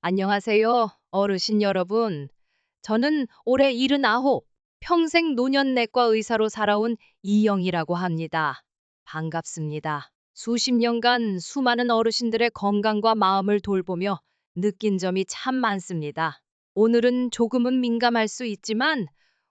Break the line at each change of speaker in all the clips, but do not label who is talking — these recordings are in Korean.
안녕하세요, 어르신 여러분. 저는 올해 79, 평생 노년내과 의사로 살아온 이영이라고 합니다. 반갑습니다. 수십 년간 수많은 어르신들의 건강과 마음을 돌보며 느낀 점이 참 많습니다. 오늘은 조금은 민감할 수 있지만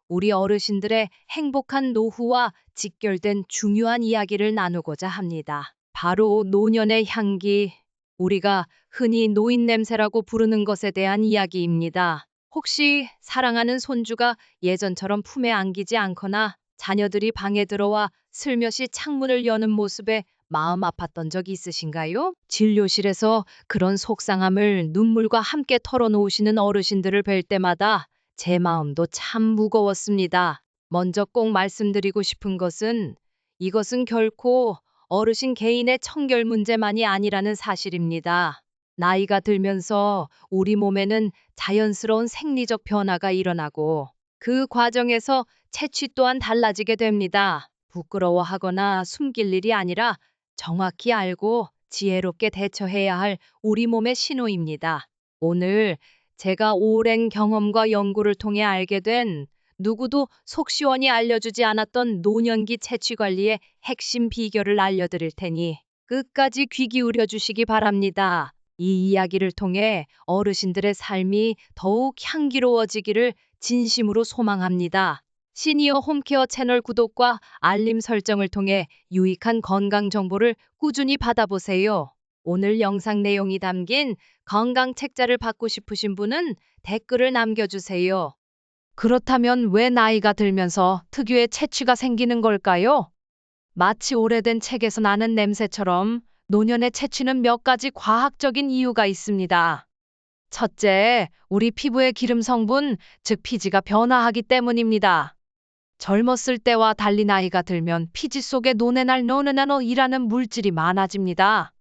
우리 어르신들의 행복한 노후와 직결된 중요한 이야기를 나누고자 합니다. 바로 노년의 향기, 우리가 흔히 노인 냄새라고 부르는 것에 대한 이야기입니다. 혹시 사랑하는 손주가 예전처럼 품에 안기지 않거나 자녀들이 방에 들어와 슬며시 창문을 여는 모습에 마음 아팠던 적 있으신가요? 진료실에서 그런 속상함을 눈물과 함께 털어놓으시는 어르신들을 뵐 때마다 제 마음도 참 무거웠습니다. 먼저 꼭 말씀드리고 싶은 것은 이것은 결코 어르신 개인의 청결 문제만이 아니라는 사실입니다. 나이가 들면서 우리 몸에는 자연스러운 생리적 변화가 일어나고 그 과정에서 체취 또한 달라지게 됩니다. 부끄러워하거나 숨길 일이 아니라 정확히 알고 지혜롭게 대처해야 할 우리 몸의 신호입니다. 오늘 제가 오랜 경험과 연구를 통해 알게 된 누구도 속 시원히 알려주지 않았던 노년기 채취 관리의 핵심 비결을 알려드릴 테니 끝까지 귀 기울여 주시기 바랍니다. 이 이야기를 통해 어르신들의 삶이 더욱 향기로워지기를 진심으로 소망합니다. 시니어 홈케어 채널 구독과 알림 설정을 통해 유익한 건강 정보를 꾸준히 받아보세요. 오늘 영상 내용이 담긴 건강 책자를 받고 싶으신 분은 댓글을 남겨주세요. 그렇다면 왜 나이가 들면서 특유의 채취가 생기는 걸까요? 마치 오래된 책에서 나는 냄새처럼 노년의 채취는 몇 가지 과학적인 이유가 있습니다. 첫째, 우리 피부의 기름 성분, 즉 피지가 변화하기 때문입니다. 젊었을 때와 달리 나이가 들면 피지 속에 노네날 노네나노이라는 물질이 많아집니다.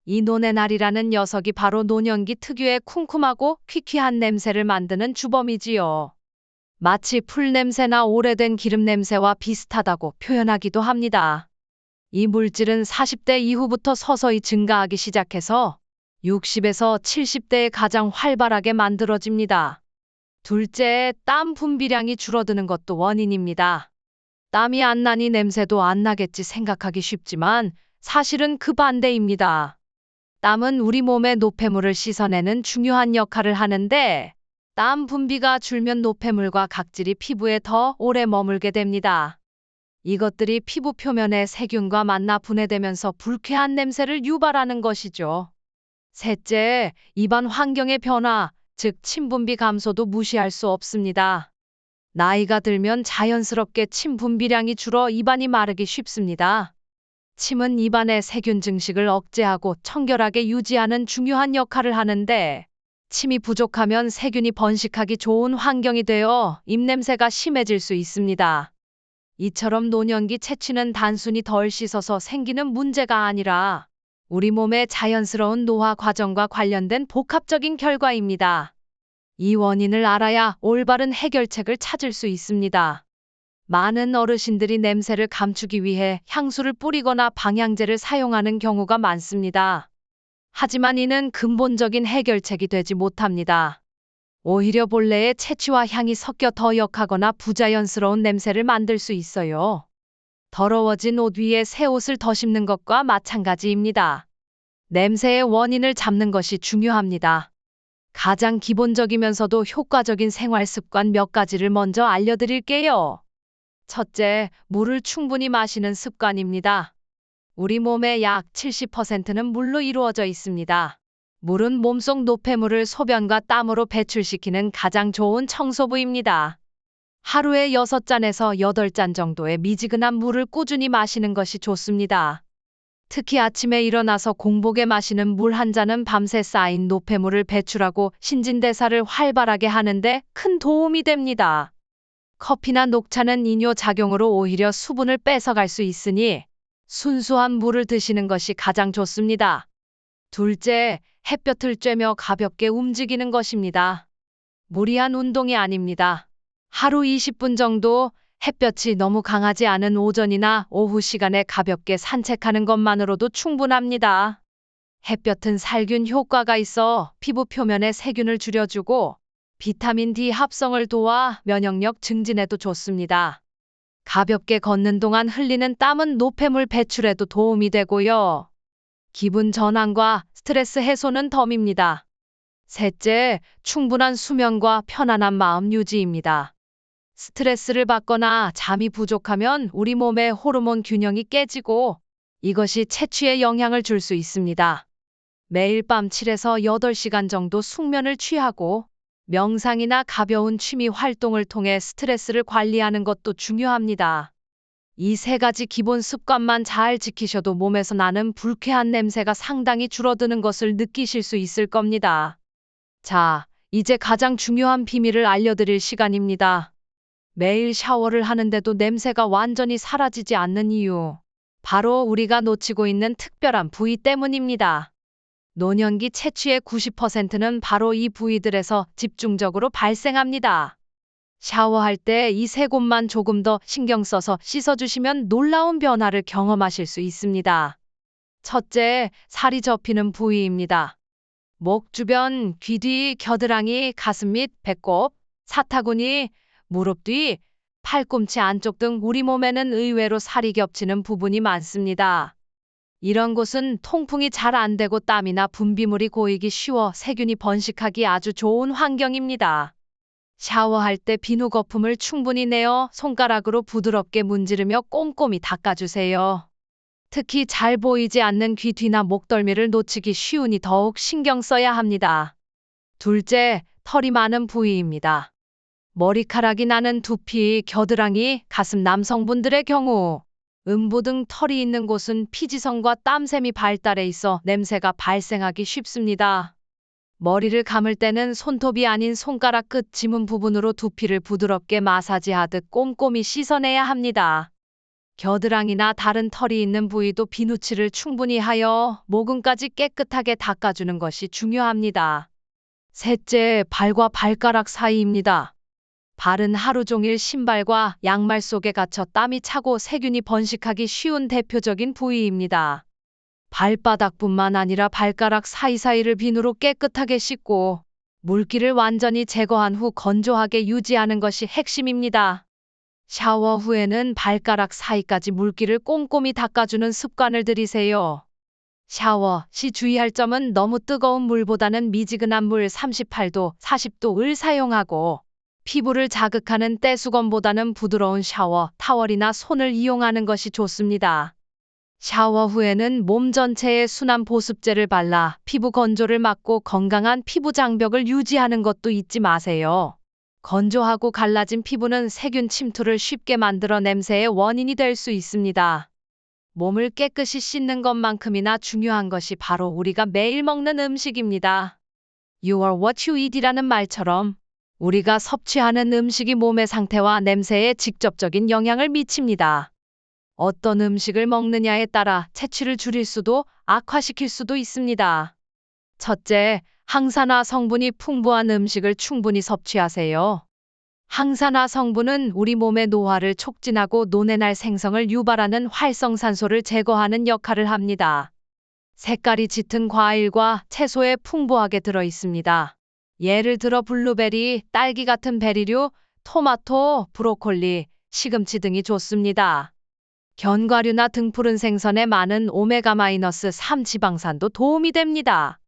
이 노네날이라는 녀석이 바로 노년기 특유의 쿰쿰하고 퀴퀴한 냄새를 만드는 주범이지요. 마치 풀 냄새나 오래된 기름 냄새와 비슷하다고 표현하기도 합니다. 이 물질은 40대 이후부터 서서히 증가하기 시작해서 60에서 70대에 가장 활발하게 만들어집니다. 둘째, 땀 분비량이 줄어드는 것도 원인입니다. 땀이 안 나니 냄새도 안 나겠지 생각하기 쉽지만 사실은 그 반대입니다. 땀은 우리 몸의 노폐물을 씻어내는 중요한 역할을 하는데 땀 분비가 줄면 노폐물과 각질이 피부에 더 오래 머물게 됩니다. 이것들이 피부 표면에 세균과 만나 분해되면서 불쾌한 냄새를 유발하는 것이죠. 셋째, 입안 환경의 변화, 즉 침 분비 감소도 무시할 수 없습니다. 나이가 들면 자연스럽게 침 분비량이 줄어 입안이 마르기 쉽습니다. 침은 입안의 세균 증식을 억제하고 청결하게 유지하는 중요한 역할을 하는데 침이 부족하면 세균이 번식하기 좋은 환경이 되어 입냄새가 심해질 수 있습니다. 이처럼 노년기 채취는 단순히 덜 씻어서 생기는 문제가 아니라 우리 몸의 자연스러운 노화 과정과 관련된 복합적인 결과입니다. 이 원인을 알아야 올바른 해결책을 찾을 수 있습니다. 많은 어르신들이 냄새를 감추기 위해 향수를 뿌리거나 방향제를 사용하는 경우가 많습니다. 하지만 이는 근본적인 해결책이 되지 못합니다. 오히려 본래의 채취와 향이 섞여 더 역하거나 부자연스러운 냄새를 만들 수 있어요. 더러워진 옷 위에 새 옷을 더 씹는 것과 마찬가지입니다. 냄새의 원인을 잡는 것이 중요합니다. 가장 기본적이면서도 효과적인 생활 습관 몇 가지를 먼저 알려드릴게요. 첫째, 물을 충분히 마시는 습관입니다. 우리 몸의 약 70%는 물로 이루어져 있습니다. 물은 몸속 노폐물을 소변과 땀으로 배출시키는 가장 좋은 청소부입니다. 하루에 6잔에서 8잔 정도의 미지근한 물을 꾸준히 마시는 것이 좋습니다. 특히 아침에 일어나서 공복에 마시는 물 한 잔은 밤새 쌓인 노폐물을 배출하고 신진대사를 활발하게 하는데 큰 도움이 됩니다. 커피나 녹차는 이뇨 작용으로 오히려 수분을 뺏어갈 수 있으니 순수한 물을 드시는 것이 가장 좋습니다. 둘째, 햇볕을 쬐며 가볍게 움직이는 것입니다. 무리한 운동이 아닙니다. 하루 20분 정도 햇볕이 너무 강하지 않은 오전이나 오후 시간에 가볍게 산책하는 것만으로도 충분합니다. 햇볕은 살균 효과가 있어 피부 표면의 세균을 줄여주고 비타민 D 합성을 도와 면역력 증진에도 좋습니다. 가볍게 걷는 동안 흘리는 땀은 노폐물 배출에도 도움이 되고요. 기분 전환과 스트레스 해소는 덤입니다. 셋째, 충분한 수면과 편안한 마음 유지입니다. 스트레스를 받거나 잠이 부족하면 우리 몸의 호르몬 균형이 깨지고 이것이 체취에 영향을 줄 수 있습니다. 매일 밤 7에서 8시간 정도 숙면을 취하고 명상이나 가벼운 취미 활동을 통해 스트레스를 관리하는 것도 중요합니다. 이 세 가지 기본 습관만 잘 지키셔도 몸에서 나는 불쾌한 냄새가 상당히 줄어드는 것을 느끼실 수 있을 겁니다. 자, 이제 가장 중요한 비밀을 알려드릴 시간입니다. 매일 샤워를 하는데도 냄새가 완전히 사라지지 않는 이유. 바로 우리가 놓치고 있는 특별한 부위 때문입니다. 노년기 채취의 90%는 바로 이 부위들에서 집중적으로 발생합니다. 샤워할 때 이 세 곳만 조금 더 신경 써서 씻어주시면 놀라운 변화를 경험하실 수 있습니다. 첫째, 살이 접히는 부위입니다. 목 주변, 귀 뒤, 겨드랑이, 가슴 및 배꼽, 사타구니, 무릎 뒤, 팔꿈치 안쪽 등 우리 몸에는 의외로 살이 겹치는 부분이 많습니다. 이런 곳은 통풍이 잘 안 되고 땀이나 분비물이 고이기 쉬워 세균이 번식하기 아주 좋은 환경입니다. 샤워할 때 비누 거품을 충분히 내어 손가락으로 부드럽게 문지르며 꼼꼼히 닦아주세요. 특히 잘 보이지 않는 귀 뒤나 목덜미를 놓치기 쉬우니 더욱 신경 써야 합니다. 둘째, 털이 많은 부위입니다. 머리카락이 나는 두피, 겨드랑이, 가슴 남성분들의 경우 음부 등 털이 있는 곳은 피지성과 땀샘이 발달해 있어 냄새가 발생하기 쉽습니다. 머리를 감을 때는 손톱이 아닌 손가락 끝 지문 부분으로 두피를 부드럽게 마사지하듯 꼼꼼히 씻어내야 합니다. 겨드랑이나 다른 털이 있는 부위도 비누칠을 충분히 하여 모근까지 깨끗하게 닦아주는 것이 중요합니다. 셋째, 발과 발가락 사이입니다. 발은 하루 종일 신발과 양말 속에 갇혀 땀이 차고 세균이 번식하기 쉬운 대표적인 부위입니다. 발바닥뿐만 아니라 발가락 사이사이를 비누로 깨끗하게 씻고 물기를 완전히 제거한 후 건조하게 유지하는 것이 핵심입니다. 샤워 후에는 발가락 사이까지 물기를 꼼꼼히 닦아주는 습관을 들이세요. 샤워 시 주의할 점은 너무 뜨거운 물보다는 미지근한 물 38도, 40도를 사용하고 피부를 자극하는 떼수건보다는 부드러운 샤워, 타월이나 손을 이용하는 것이 좋습니다. 샤워 후에는 몸 전체에 순한 보습제를 발라 피부 건조를 막고 건강한 피부 장벽을 유지하는 것도 잊지 마세요. 건조하고 갈라진 피부는 세균 침투를 쉽게 만들어 냄새의 원인이 될 수 있습니다. 몸을 깨끗이 씻는 것만큼이나 중요한 것이 바로 우리가 매일 먹는 음식입니다. You are what you eat이라는 말처럼 우리가 섭취하는 음식이 몸의 상태와 냄새에 직접적인 영향을 미칩니다. 어떤 음식을 먹느냐에 따라 채취를 줄일 수도 악화시킬 수도 있습니다. 첫째, 항산화 성분이 풍부한 음식을 충분히 섭취하세요. 항산화 성분은 우리 몸의 노화를 촉진하고 노뇌날 생성을 유발하는 활성산소를 제거하는 역할을 합니다. 색깔이 짙은 과일과 채소에 풍부하게 들어 있습니다. 예를 들어 블루베리, 딸기 같은 베리류, 토마토, 브로콜리, 시금치 등이 좋습니다. 견과류나 등푸른 생선에 많은 오메가-3 지방산도 도움이 됩니다.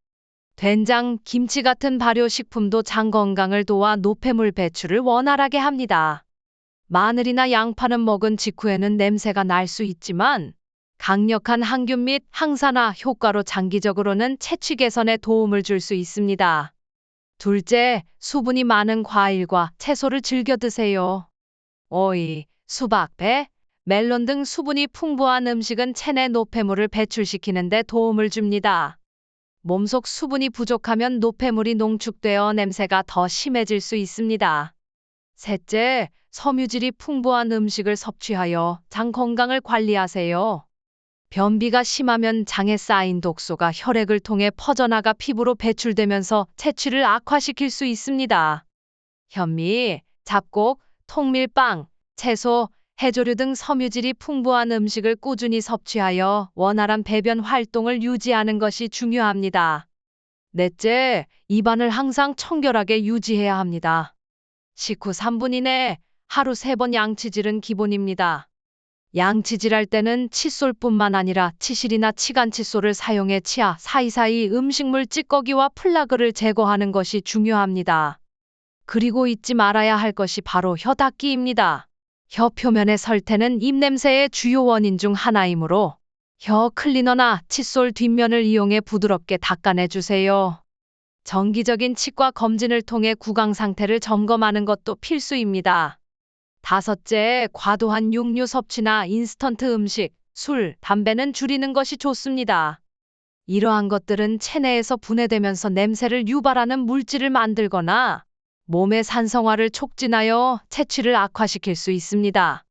된장, 김치 같은 발효식품도 장 건강을 도와 노폐물 배출을 원활하게 합니다. 마늘이나 양파는 먹은 직후에는 냄새가 날 수 있지만 강력한 항균 및 항산화 효과로 장기적으로는 채취 개선에 도움을 줄 수 있습니다. 둘째, 수분이 많은 과일과 채소를 즐겨 드세요. 오이, 수박, 배, 멜론 등 수분이 풍부한 음식은 체내 노폐물을 배출시키는 데 도움을 줍니다. 몸속 수분이 부족하면 노폐물이 농축되어 냄새가 더 심해질 수 있습니다. 셋째, 섬유질이 풍부한 음식을 섭취하여 장 건강을 관리하세요. 변비가 심하면 장에 쌓인 독소가 혈액을 통해 퍼져나가 피부로 배출되면서 채취를 악화시킬 수 있습니다. 현미, 잡곡, 통밀빵, 채소, 해조류 등 섬유질이 풍부한 음식을 꾸준히 섭취하여 원활한 배변 활동을 유지하는 것이 중요합니다. 넷째, 입안을 항상 청결하게 유지해야 합니다. 식후 3분 이내 하루 3번 양치질은 기본입니다. 양치질할 때는 칫솔뿐만 아니라 치실이나 치간칫솔을 사용해 치아 사이사이 음식물 찌꺼기와 플라그를 제거하는 것이 중요합니다. 그리고 잊지 말아야 할 것이 바로 혀 닦기입니다. 혀 표면의 설태는 입냄새의 주요 원인 중 하나이므로 혀 클리너나 칫솔 뒷면을 이용해 부드럽게 닦아내주세요. 정기적인 치과 검진을 통해 구강 상태를 점검하는 것도 필수입니다. 다섯째, 과도한 육류 섭취나 인스턴트 음식, 술, 담배는 줄이는 것이 좋습니다. 이러한 것들은 체내에서 분해되면서 냄새를 유발하는 물질을 만들거나 몸의 산성화를 촉진하여 체취를 악화시킬 수 있습니다.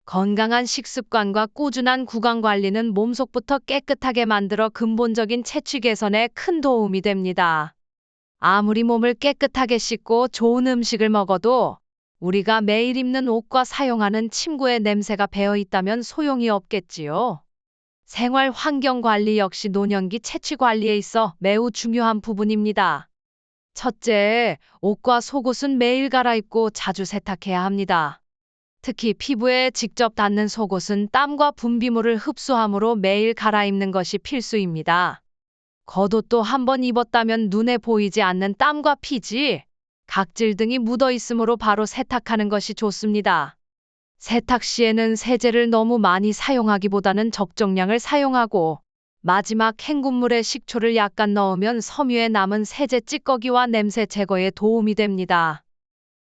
건강한 식습관과 꾸준한 구강 관리는 몸속부터 깨끗하게 만들어 근본적인 체취 개선에 큰 도움이 됩니다. 아무리 몸을 깨끗하게 씻고 좋은 음식을 먹어도 우리가 매일 입는 옷과 사용하는 침구에 냄새가 배어 있다면 소용이 없겠지요. 생활 환경 관리 역시 노년기 채취 관리에 있어 매우 중요한 부분입니다. 첫째, 옷과 속옷은 매일 갈아입고 자주 세탁해야 합니다. 특히 피부에 직접 닿는 속옷은 땀과 분비물을 흡수하므로 매일 갈아입는 것이 필수입니다. 겉옷도 한번 입었다면 눈에 보이지 않는 땀과 피지, 각질 등이 묻어 있으므로 바로 세탁하는 것이 좋습니다. 세탁 시에는 세제를 너무 많이 사용하기보다는 적정량을 사용하고 마지막 헹군물에 식초를 약간 넣으면 섬유에 남은 세제 찌꺼기와 냄새 제거에 도움이 됩니다.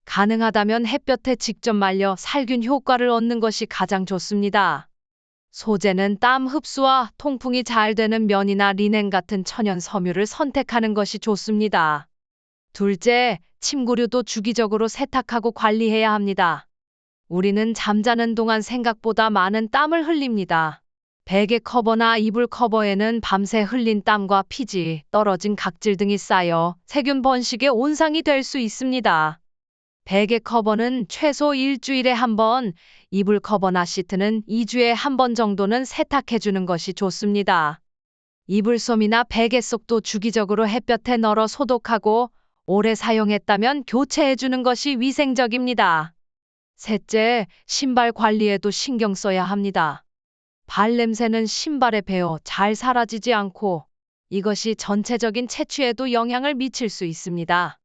가능하다면 햇볕에 직접 말려 살균 효과를 얻는 것이 가장 좋습니다. 소재는 땀 흡수와 통풍이 잘 되는 면이나 리넨 같은 천연 섬유를 선택하는 것이 좋습니다. 둘째, 침구류도 주기적으로 세탁하고 관리해야 합니다. 우리는 잠자는 동안 생각보다 많은 땀을 흘립니다. 베개 커버나 이불 커버에는 밤새 흘린 땀과 피지, 떨어진 각질 등이 쌓여 세균 번식의 온상이 될 수 있습니다. 베개 커버는 최소 일주일에 한 번, 이불 커버나 시트는 2주에 한 번 정도는 세탁해주는 것이 좋습니다. 이불솜이나 베개 속도 주기적으로 햇볕에 널어 소독하고 오래 사용했다면 교체해주는 것이 위생적입니다. 셋째, 신발 관리에도 신경 써야 합니다. 발냄새는 신발에 배어 잘 사라지지 않고 이것이 전체적인 채취에도 영향을 미칠 수 있습니다.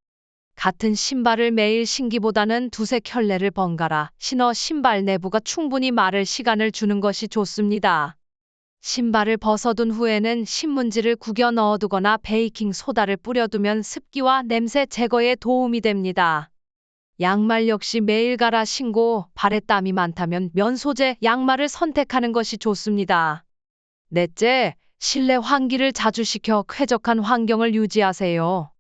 같은 신발을 매일 신기보다는 두세 켤레를 번갈아 신어 신발 내부가 충분히 마를 시간을 주는 것이 좋습니다. 신발을 벗어둔 후에는 신문지를 구겨 넣어두거나 베이킹 소다를 뿌려두면 습기와 냄새 제거에 도움이 됩니다. 양말 역시 매일 갈아 신고 발에 땀이 많다면 면 소재 양말을 선택하는 것이 좋습니다. 넷째, 실내 환기를 자주 시켜 쾌적한 환경을 유지하세요.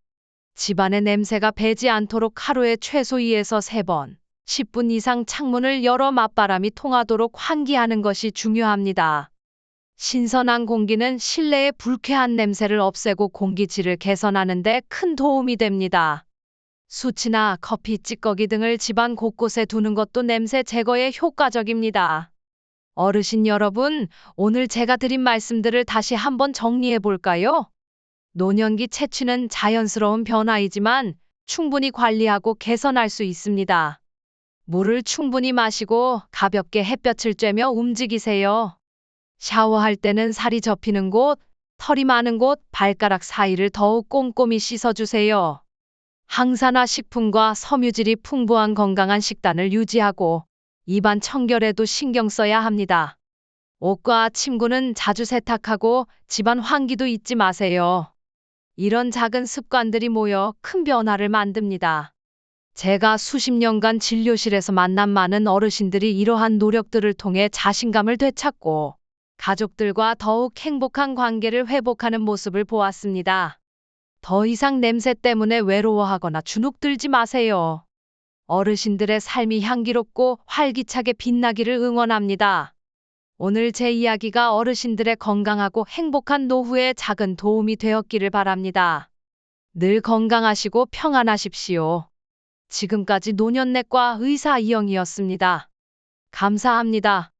집안에 냄새가 배지 않도록 하루에 최소 2에서 3번, 10분 이상 창문을 열어 맞바람이 통하도록 환기하는 것이 중요합니다. 신선한 공기는 실내의 불쾌한 냄새를 없애고 공기질을 개선하는 데 큰 도움이 됩니다. 수치나 커피 찌꺼기 등을 집안 곳곳에 두는 것도 냄새 제거에 효과적입니다. 어르신 여러분, 오늘 제가 드린 말씀들을 다시 한번 정리해 볼까요? 노년기 채취는 자연스러운 변화이지만 충분히 관리하고 개선할 수 있습니다. 물을 충분히 마시고 가볍게 햇볕을 쬐며 움직이세요. 샤워할 때는 살이 접히는 곳, 털이 많은 곳, 발가락 사이를 더욱 꼼꼼히 씻어주세요. 항산화 식품과 섬유질이 풍부한 건강한 식단을 유지하고 입안 청결에도 신경 써야 합니다. 옷과 침구는 자주 세탁하고 집안 환기도 잊지 마세요. 이런 작은 습관들이 모여 큰 변화를 만듭니다. 제가 수십 년간 진료실에서 만난 많은 어르신들이 이러한 노력들을 통해 자신감을 되찾고 가족들과 더욱 행복한 관계를 회복하는 모습을 보았습니다. 더 이상 냄새 때문에 외로워하거나 주눅들지 마세요. 어르신들의 삶이 향기롭고 활기차게 빛나기를 응원합니다. 오늘 제 이야기가 어르신들의 건강하고 행복한 노후에 작은 도움이 되었기를 바랍니다. 늘 건강하시고 평안하십시오. 지금까지 노년내과 의사 이영이었습니다. 감사합니다.